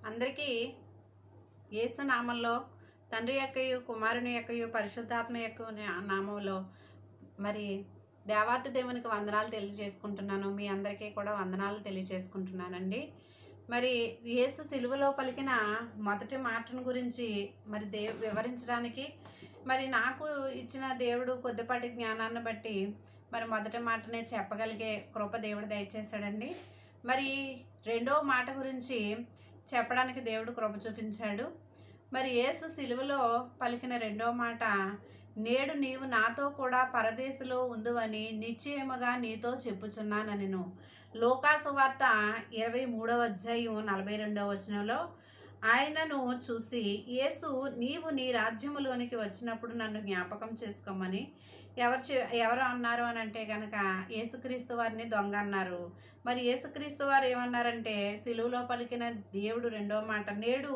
అందరికీ యేసు నామంలో తండ్రి యొక్కయు కుమారుని యొక్కయు పరిశుద్ధాత్మ యొక్క నామంలో మరి దేవాతి దేవునికి వందనాలు తెలియజేసుకుంటున్నాను. మీ అందరికీ కూడా వందనాలు తెలియజేసుకుంటున్నానండి. మరి యేసు సిలువలో పలికిన మొదటి మాటను గురించి మరి వివరించడానికి మరి నాకు ఇచ్చిన దేవుడు కొద్దిపాటి జ్ఞానాన్ని బట్టి మరి మొదటి మాటనే చెప్పగలిగే కృప దేవుడు దయచేశాడండి. మరి రెండో మాట గురించి చెప్పడానికి దేవుడు కృప చూపించాడు. మరి యేసు సిలువలో పలికిన రెండో మాట, నేడు నీవు నాతో కూడా పరదేశంలో ఉందువని నిశ్చయముగా నీతో చెప్పుచున్నానెను. లూకాసు వార్త 23వ అధ్యాయం 42వ వచనంలో ఆయనను చూసి యేసు, నీవు నీ రాజ్యములోనికి వచ్చినప్పుడు నన్ను జ్ఞాపకం చేసుకోమని ఎవరు అన్నారు అని అంటే కనుక యేసుక్రీస్తు వారిని దొంగ అన్నారు. మరి యేసుక్రీస్తు వారు ఏమన్నారంటే సిలువలో పలికిన దేవుడు రెండో మాట, నేడు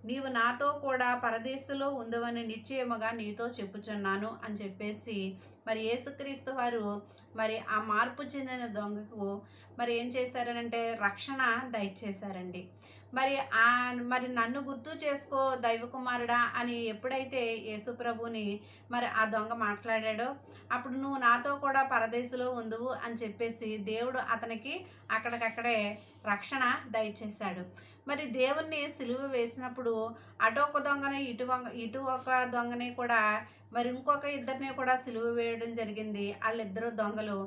నీవు నాతో కూడా పరదేశంలో ఉందవని నిశ్చయముగా నీతో చెప్పుచున్నాను అని చెప్పేసి మరి యేసుక్రీస్తు వారు మరి ఆ మార్పు చెందిన దొంగకు మరి ఏం చేశారనంటే రక్షణ దయచేశారండి. మరి నన్ను గుర్తు చేసుకో దైవకుమారుడా అని ఎప్పుడైతే యేసు ప్రభుని మరి ఆ దొంగ మాట్లాడాడో అప్పుడు నువ్వు నాతో కూడా పరదేశంలో ఉందువు అని చెప్పేసి దేవుడు అతనికి అక్కడికక్కడే రక్షణ దయచేశాడు. మరి దేవుణ్ణి సిలువ వేసినప్పుడు అటు ఒక దొంగని ఇటు ఒక దొంగని కూడా మరి ఇంకొక ఇద్దరిని కూడా సిలువ వేయడం జరిగింది. వాళ్ళిద్దరు దొంగలు.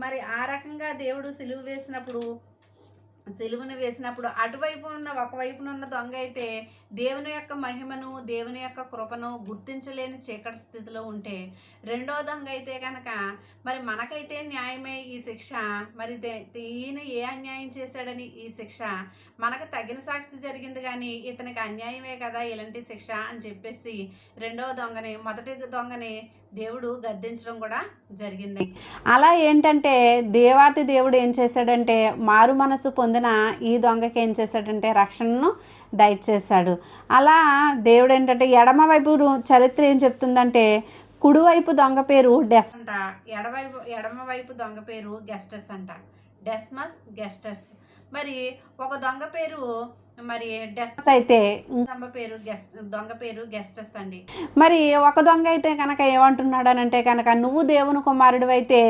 మరి ఆ రకంగా దేవుడు సిలువను వేసినప్పుడు ఒకవైపున ఉన్న దొంగ అయితే దేవుని యొక్క మహిమను దేవుని యొక్క కృపను గుర్తించలేని చీకటి స్థితిలో ఉంటే, రెండో దొంగ అయితే కనుక మరి మనకైతే న్యాయమే ఈ శిక్ష, మరి ఈయన ఏ అన్యాయం చేశాడని ఈ శిక్ష, మనకు తగిన సాక్షి జరిగింది కానీ ఇతనికి అన్యాయమే కదా ఇలాంటి శిక్ష అని చెప్పేసి మొదటి దొంగని దేవుడు గద్దించడం కూడా జరిగింది. అలా ఏంటంటే దేవాతి దేవుడు ఏం చేశాడంటే మారు మనసు పొందిన ఈ దొంగకి ఏం చేశాడంటే రక్షణను దయచేశాడు. అలా దేవుడు ఏంటంటే ఎడమవైపు చరిత్ర ఏం చెప్తుందంటే కుడివైపు దొంగ పేరు డెస్ అంట, ఎడమవైపు దొంగ పేరు గెస్టస్ అంట, డెస్మస్ గెస్టస్. మరి ఒక దొంగ పేరు మరి డెస్మస్ అయితే దొంగ పేరు గెస్టస్ అండి. మరి ఒక దొంగ అయితే కనుక ఏమంటున్నాడు అని అంటే కనుక నువ్వు దేవుని కుమారుడు అయితే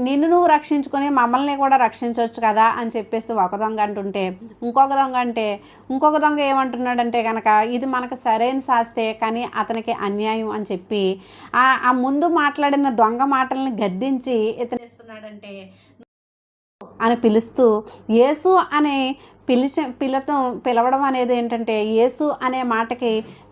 నిన్ను రక్షించుకొని మమ్మల్ని కూడా రక్షించవచ్చు కదా అని చెప్పేసి ఒక దొంగ అంటుంటే, ఇంకొక దొంగ ఏమంటున్నాడంటే కనుక ఇది మనకు సరైన శాస్తే కానీ అతనికి అన్యాయం అని చెప్పి ఆ ముందు మాట్లాడిన దొంగ మాటల్ని గద్దించి ఇతను ఇస్తున్నాడంటే అని పిలుస్తూ యేసు అనే పిలవడం అనేది ఏంటంటే యేసు అనే మాటకి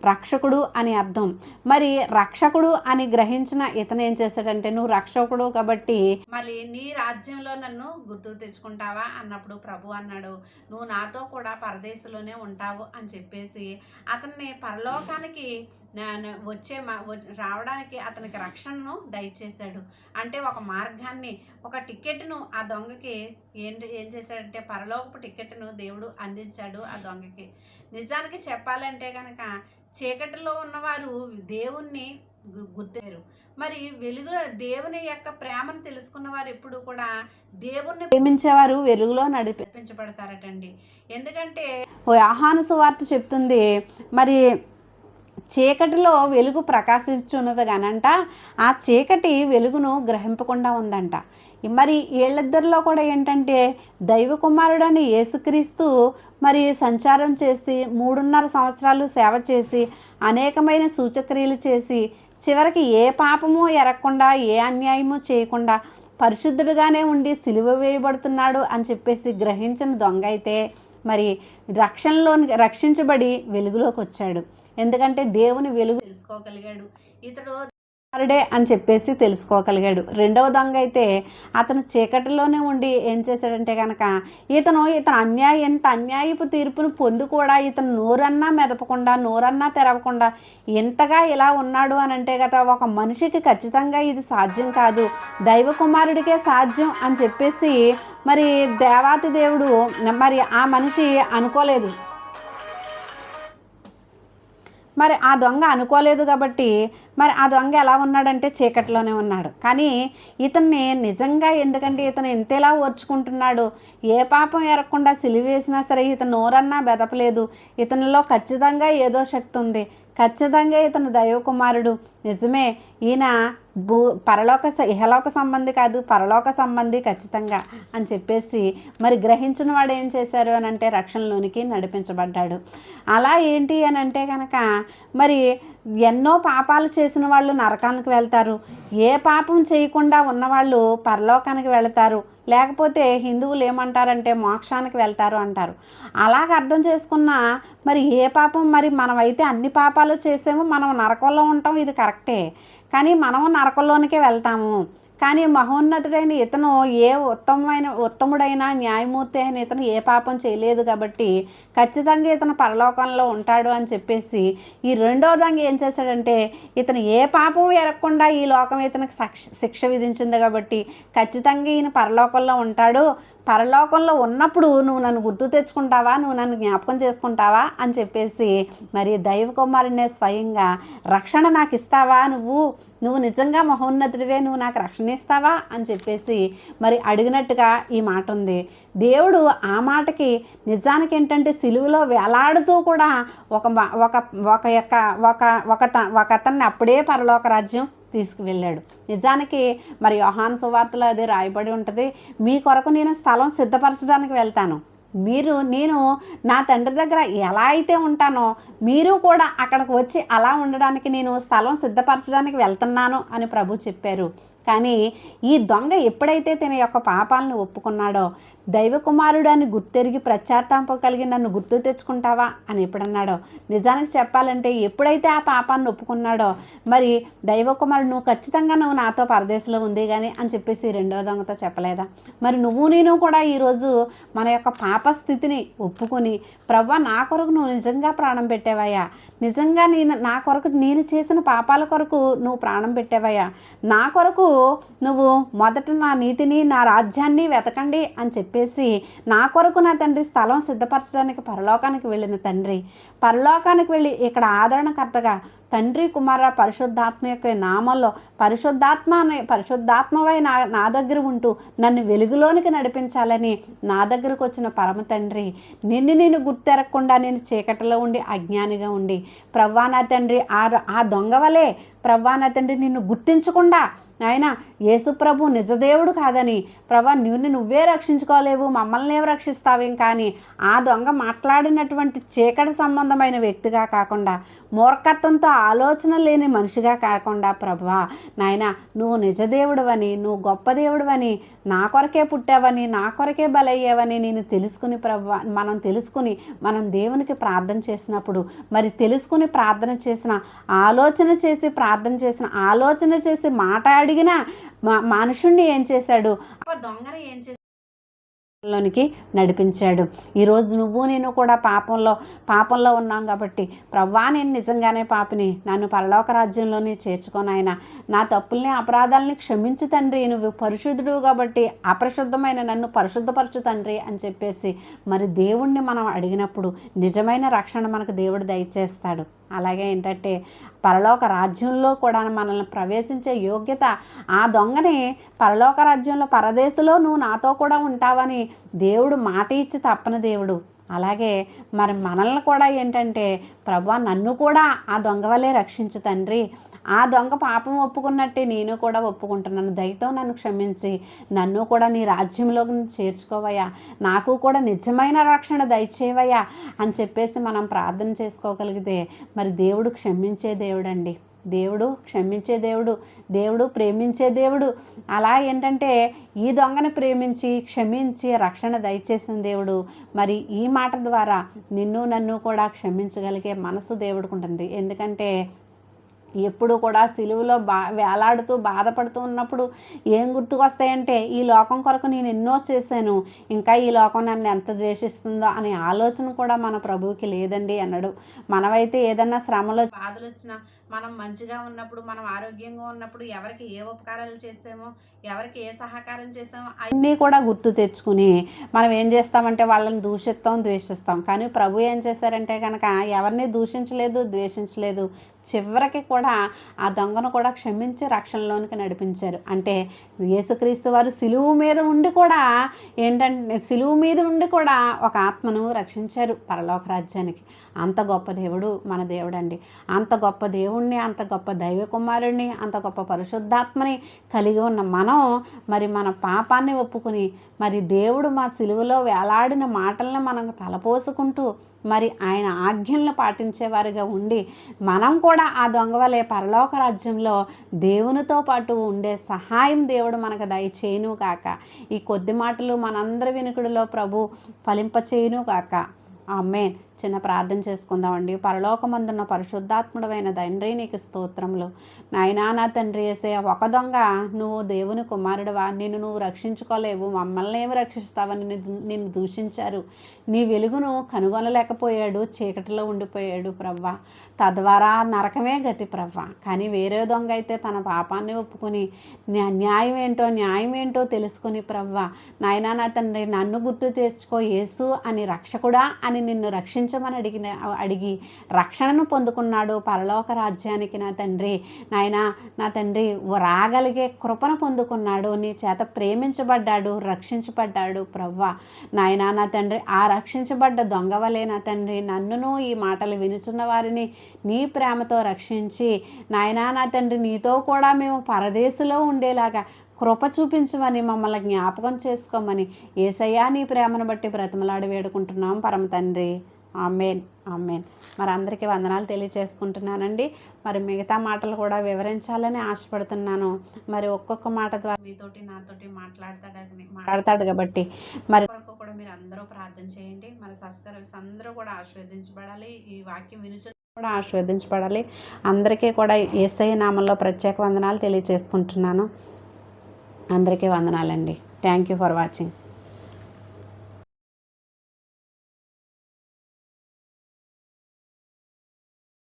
రక్షకుడు అని అర్థం. మరి రక్షకుడు అని గ్రహించిన ఇతను ఏం చేశాడంటే నువ్వు రక్షకుడు కాబట్టి మళ్ళీ నీ రాజ్యంలో నన్ను గుర్తుకు తెచ్చుకుంటావా అన్నప్పుడు ప్రభు అన్నాడు, నువ్వు నాతో కూడా పరదేశంలోనే ఉంటావు అని చెప్పేసి అతన్ని పరలోకానికి రావడానికి అతనికి రక్షణను దయచేశాడు. అంటే ఒక మార్గాన్ని, ఒక టికెట్ను ఆ దొంగకి ఏం చేశాడంటే పరలోకపు టికెట్ను దేవుడు అందించాడు ఆ దొంగకి. నిజానికి చెప్పాలంటే కనుక చీకటిలో ఉన్నవారు దేవుణ్ణి గుర్తారు. మరి వెలుగులో దేవుని యొక్క ప్రేమను తెలుసుకున్న వారు ఎప్పుడు కూడా దేవుణ్ణి ప్రేమించేవారు వెలుగులో నడిపించబడతారటండి. ఎందుకంటే యోహాను సువార్త చెప్తుంది, మరి చీకటిలో వెలుగు ప్రకాశించున్నది కానంట ఆ చీకటి వెలుగును గ్రహింపకుండా ఉందంట. మరి వీళ్ళిద్దరిలో కూడా ఏంటంటే దైవ కుమారుడని యేసుక్రీస్తు మరి సంచారం చేసి 3.5 సంవత్సరాలు సేవ చేసి అనేకమైన సూచక్రియలు చేసి చివరికి ఏ పాపము ఎరగకుండా ఏ అన్యాయము చేయకుండా పరిశుద్ధుడుగానే ఉండి సిలువ వేయబడుతున్నాడు అని చెప్పేసి గ్రహించిన దొంగ అయితే మరి రక్షించబడి వెలుగులోకి వచ్చాడు. ఎందుకంటే దేవుని వెలుగు తెలుసుకోగలిగాడు, ఇతడు కుమారుడే అని చెప్పేసి తెలుసుకోగలిగాడు. రెండవ దొంగ అయితే అతను చీకటిలోనే ఉండి ఏం చేశాడంటే కనుక ఇతను ఎంత అన్యాయపు తీర్పును పొంది కూడా ఇతను నోరన్నా మెదపకుండా నోరన్నా తెరవకుండా ఎంతగా ఇలా ఉన్నాడు అని అంటే కదా ఒక మనిషికి ఖచ్చితంగా ఇది సాధ్యం కాదు, దైవ కుమారుడికే సాధ్యం అని చెప్పేసి మరి దేవాతి దేవుడు మరి ఆ మనిషి అనుకోలేదు. మరి ఆ దొంగ అనుకోలేదు కాబట్టి మరి ఆ దొంగ ఎలా ఉన్నాడంటే చీకట్లోనే ఉన్నాడు. కానీ ఇతన్ని నిజంగా ఎందుకంటే ఇతను ఎంతేలా ఓర్చుకుంటున్నాడు, ఏ పాపం ఎరగకుండా సిలువేసినా సరే ఇతను నోరన్నా బెదపలేదు. ఇతనిలో ఖచ్చితంగా ఏదో శక్తి ఉంది, ఖచ్చితంగా ఇతను దైవకుమారుడు, నిజమే ఈయన ఇహలోక సంబంధి కాదు, పరలోక సంబంధి ఖచ్చితంగా అని చెప్పేసి మరి గ్రహించిన వాడు ఏం చేశారు అని అంటే రక్షణలోనికి నడిపించబడ్డాడు. అలా ఏంటి అని అంటే కనుక మరి ఎన్నో పాపాలు చేసిన వాళ్ళు నరకానికి వెళ్తారు, ఏ పాపం చేయకుండా ఉన్నవాళ్ళు పరలోకానికి వెళతారు, లేకపోతే హిందువులు ఏమంటారంటే మోక్షానికి వెళ్తారు అంటారు. అలాగ అర్థం చేసుకున్న మరి ఏ పాపం, మరి మనమైతే అన్ని పాపాలు చేసాము, మనం నరకంలో ఉంటాం, ఇది కరెక్టే, కానీ మనము నరకంలోనికే వెళ్తాము. కానీ మహోన్నతుడైన ఇతను ఉత్తముడైన న్యాయమూర్తి అయిన ఇతను ఏ పాపం చేయలేదు కాబట్టి ఖచ్చితంగా ఇతను పరలోకంలో ఉంటాడు అని చెప్పేసి ఈ రెండో దొంగ ఏం చేశాడంటే ఇతను ఏ పాపం ఎరగకుండా ఈ లోకం ఇతనికి శిక్ష విధించింది కాబట్టి ఖచ్చితంగా ఈయన పరలోకంలో ఉంటాడు, పరలోకంలో ఉన్నప్పుడు నువ్వు నన్ను గుర్తు తెచ్చుకుంటావా, నువ్వు నన్ను జ్ఞాపకం చేసుకుంటావా అని చెప్పేసి మరి దైవ కుమారుడినే స్వయంగా రక్షణ నాకు ఇస్తావా, నువ్వు నిజంగా మహోన్నతుడివే, నువ్వు నాకు రక్షణ ఇస్తావా అని చెప్పేసి మరి అడిగినట్టుగా ఈ మాట ఉంది. దేవుడు ఆ మాటకి నిజానికి ఏంటంటే సిలువలో వేలాడుతూ కూడా ఒక అతన్ని అప్పుడే పరలోక రాజ్యం తీసుకువెళ్ళాడు. నిజానికి మరి యోహాను సువార్తలో అది రాయబడి ఉంటుంది, మీ కొరకు నేను స్థలం సిద్ధపరచడానికి వెళ్తాను, నేను నా తండ్రి దగ్గర ఎలా అయితే ఉంటానో మీరు కూడా అక్కడికి వచ్చి అలా ఉండడానికి నేను స్థలం సిద్ధపరచడానికి వెళ్తున్నాను అని ప్రభు చెప్పారు. కానీ ఈ దొంగ ఎప్పుడైతే తన యొక్క పాపాలను ఒప్పుకున్నాడో దైవ కుమారుడు అని గుర్తెరిగి ప్రత్యార్తాంపం కలిగి నన్ను గుర్తు తెచ్చుకుంటావా అని ఎప్పుడన్నాడో, నిజానికి చెప్పాలంటే ఎప్పుడైతే ఆ పాపాన్ని ఒప్పుకున్నాడో మరి దైవ కుమారుడు నువ్వు ఖచ్చితంగా నాతో పరదేశంలో ఉంది కానీ అని చెప్పేసి రెండో దొంగతో చెప్పలేదా? మరి నేను కూడా ఈరోజు మన యొక్క పాప స్థితిని ఒప్పుకొని ప్రవ్వా నా కొరకు నువ్వు నిజంగా ప్రాణం పెట్టావయ్యా, నిజంగా నా కొరకు నేను చేసిన పాపాల కొరకు నువ్వు ప్రాణం పెట్టావయ్యా, నా కొరకు నువ్వు మొదట నా నీతిని నా రాజ్యాన్ని వెతకండి అని చెప్పేసి నా కొరకు నా తండ్రి స్థలం సిద్ధపరచడానికి పరలోకానికి వెళ్ళిన తండ్రి, పరలోకానికి వెళ్ళి ఇక్కడ ఆదరణకర్తగా తండ్రి కుమార పరిశుద్ధాత్మ యొక్క నామంలో పరిశుద్ధాత్మవై నా దగ్గర ఉంటూ నన్ను వెలుగులోనికి నడిపించాలని నా దగ్గరకు వచ్చిన పరమ తండ్రి, నేను గుర్తెరగకుండా నేను చీకటిలో ఉండి అజ్ఞానిగా ఉండి ప్రవ్వా నా తండ్రి ఆ దొంగ వలే ప్రవ్వా నా తండ్రి నిన్ను గుర్తించకుండా ఆయన యేసుప్రభు నిజదేవుడు కాదని ప్రభా నువ్వే రక్షించుకోలేవు, మమ్మల్ని ఏమి రక్షిస్తావేం, కానీ ఆ దొంగ మాట్లాడినటువంటి చీకటి సంబంధమైన వ్యక్తిగా కాకుండా మూర్ఖత్వంతో ఆలోచన లేని మనిషిగా కాకుండా ప్రభా నాయన నువ్వు నిజదేవుడువని, నువ్వు గొప్ప దేవుడువని, నా కొరకే పుట్టావని, నా కొరకే బలయ్యావని నేను తెలుసుకుని ప్రభా మనం దేవునికి ప్రార్థన చేసినప్పుడు మరి తెలుసుకుని ప్రార్థన చేసిన ఆలోచన చేసి మాట్లాడిన మనుషుణ్ణి ఏం చేశాడు, దొంగని ఏం చేశాడు లోనికి నడిపించాడు. ఈరోజు నేను కూడా పాపంలో ఉన్నాం కాబట్టి ప్రవ్వా నేను నిజంగానే పాపిని, నన్ను పరలోక రాజ్యంలోనే చేర్చుకోనాయన, నా తప్పుల్ని అపరాధాలని క్షమించు తండ్రి, నువ్వు పరిశుద్ధుడు కాబట్టి అపరిశుద్ధమైన నన్ను పరిశుద్ధపరచు తండ్రి అని చెప్పేసి మరి దేవుణ్ణి మనం అడిగినప్పుడు నిజమైన రక్షణ మనకు దేవుడు దయచేస్తాడు. అలాగే ఏంటంటే పరలోక రాజ్యంలో కూడా మనల్ని ప్రవేశించే యోగ్యత ఆ దొంగని పరలోక రాజ్యంలో పరదేశంలో నువ్వు నాతో కూడా ఉంటావని దేవుడు మాట ఇచ్చి తప్పని దేవుడు. అలాగే మరి మనల్ని కూడా ఏంటంటే ప్రభువా నన్ను కూడా ఆ దొంగ వల్లే రక్షించు తండ్రి, ఆ దొంగ పాపం ఒప్పుకున్నట్టే నేను కూడా ఒప్పుకుంటున్నాను, దయతో నన్ను క్షమించి నన్ను కూడా నీ రాజ్యంలోకి చేర్చుకోవయ్యా, నాకు కూడా నిజమైన రక్షణ దయచేవయ్యా అని చెప్పేసి మనం ప్రార్థన చేసుకోగలిగితే మరి దేవుడు క్షమించే దేవుడండి, దేవుడు క్షమించే దేవుడు ప్రేమించే దేవుడు. అలా ఏంటంటే ఈ దొంగని ప్రేమించి క్షమించి రక్షణ దయచేసిన దేవుడు మరి ఈ మాట ద్వారా నన్ను కూడా క్షమించగలిగే మనసు దేవుడికి ఉంటుంది. ఎందుకంటే ఎప్పుడు కూడా సిలువలో వేలాడుతూ బాధపడుతూ ఉన్నప్పుడు ఏం గుర్తుకొస్తాయంటే ఈ లోకం కొరకు నేను ఎన్నో చేశాను, ఇంకా ఈ లోకం నన్ను ఎంత ద్వేషిస్తుందో అనే ఆలోచన కూడా మన ప్రభువుకి లేదండి అన్నాడు. మనమైతే ఏదన్నా శ్రమలో బాధలు వచ్చినా మనం మంచిగా ఉన్నప్పుడు, మనం ఆరోగ్యంగా ఉన్నప్పుడు ఎవరికి ఏ ఉపకారాలు చేసామో, ఎవరికి ఏ సహకారం చేసామో అన్నీ కూడా గుర్తు తెచ్చుకుని మనం ఏం చేస్తామంటే వాళ్ళని దూషిస్తాం, ద్వేషిస్తాం. కానీ ప్రభు ఏం చేశారంటే కనుక ఎవరిని దూషించలేదు, ద్వేషించలేదు. చివరికి కూడా ఆ దొంగను కూడా క్షమించి రక్షణలోనికి నడిపించారు. అంటే యేసుక్రీస్తు వారు సిలువు మీద ఉండి కూడా ఏంటంటే సిలువు మీద ఉండి కూడా ఒక ఆత్మను రక్షించారు పరలోక రాజ్యానికి. అంత గొప్ప దేవుడు మన దేవుడండి. అంత గొప్ప దేవుణ్ణి, అంత గొప్ప దైవ కుమారుడిని, అంత గొప్ప పరిశుద్ధాత్మని కలిగి ఉన్న మనం మరి మన పాపాన్ని ఒప్పుకుని మరి దేవుడు మా సిలువలో వేలాడిన మాటలను మనం తలపోసుకుంటూ మరి ఆయన ఆజ్ఞలను పాటించేవారిగా ఉండి మనం కూడా ఆ దొంగ వలె పరలోక రాజ్యంలో దేవునితో పాటు ఉండే సహాయం దేవుడు మనకు దయచేయును కాక. ఈ కొద్ది మాటలు మనందరి వినుకుడిలో ప్రభు ఫలింపచేయును కాక. ఆమేన్. చిన్న ప్రార్థన చేసుకుందామండి. పరలోకమందున్న పరిశుద్ధాత్ముడమైన తండ్రి నీకు స్తోత్రములు. నాయనా నా తండ్రి యేసయ్య, ఒక దొంగ నువ్వు దేవుని కుమారుడువా, నువ్వు రక్షించుకోలేవు, మమ్మల్ని ఏమి రక్షిస్తావని నిన్ను దూషించారు. నీ వెలుగును కనుగొనలేకపోయాడు, చీకటిలో ఉండిపోయాడు ప్రవ్వా. తద్వారా నరకమే గతి ప్రవ్వా. కానీ వేరే దొంగ అయితే తన పాపాన్ని ఒప్పుకుని న్యాయం ఏంటో తెలుసుకుని ప్రవ్వా నాయనా నా తండ్రి నన్ను గుర్తు తెచ్చుకో యేసు అని రక్షకుడా అని నిన్ను రక్షించమని అడిగి రక్షణను పొందుకున్నాడు పరలోక రాజ్యానికి. నా తండ్రి నాయనా నా తండ్రి రాగలిగే కృపను పొందుకున్నాడు. నీ చేత ప్రేమించబడ్డాడు, రక్షించబడ్డాడు ప్రవ్వా నాయనా నా తండ్రి. ఆ రక్షించబడ్డ దొంగ వలె నా తండ్రి నన్నును ఈ మాటలు వినుచున్న వారిని నీ ప్రేమతో రక్షించి నాయనా నా తండ్రి నీతో కూడా మేము పరదేశంలో ఉండేలాగా కృప చూపించమని మమ్మల్ని జ్ఞాపకం చేసుకోమని యేసయ్యా నీ ప్రేమను బట్టి బ్రతిమలాడి వేడుకుంటున్నాం పరమ తండ్రి. ఆమేన్ ఆమేన్. మరి అందరికీ వందనాలు తెలియజేసుకుంటున్నానండి. మరి మిగతా మాటలు కూడా వివరించాలని ఆశపడుతున్నాను. మరి ఒక్కొక్క మాట ద్వారా మీతోటి నాతోటి మాట్లాడతాడు కాబట్టి మరి కొరకు కూడా మీరు అందరూ ప్రార్థన చేయండి. మరి సబ్స్క్రైబర్స్ అందరూ కూడా ఆశీర్వదించబడాలి. ఈ వాక్యం వినుచు కూడా ఆశీర్వదించబడాలి. అందరికీ కూడా యేసయ్య నామంలో ప్రత్యేక వందనాలు తెలియజేసుకుంటున్నాను. అందరికీ వందనాలండి. Thank you for watching.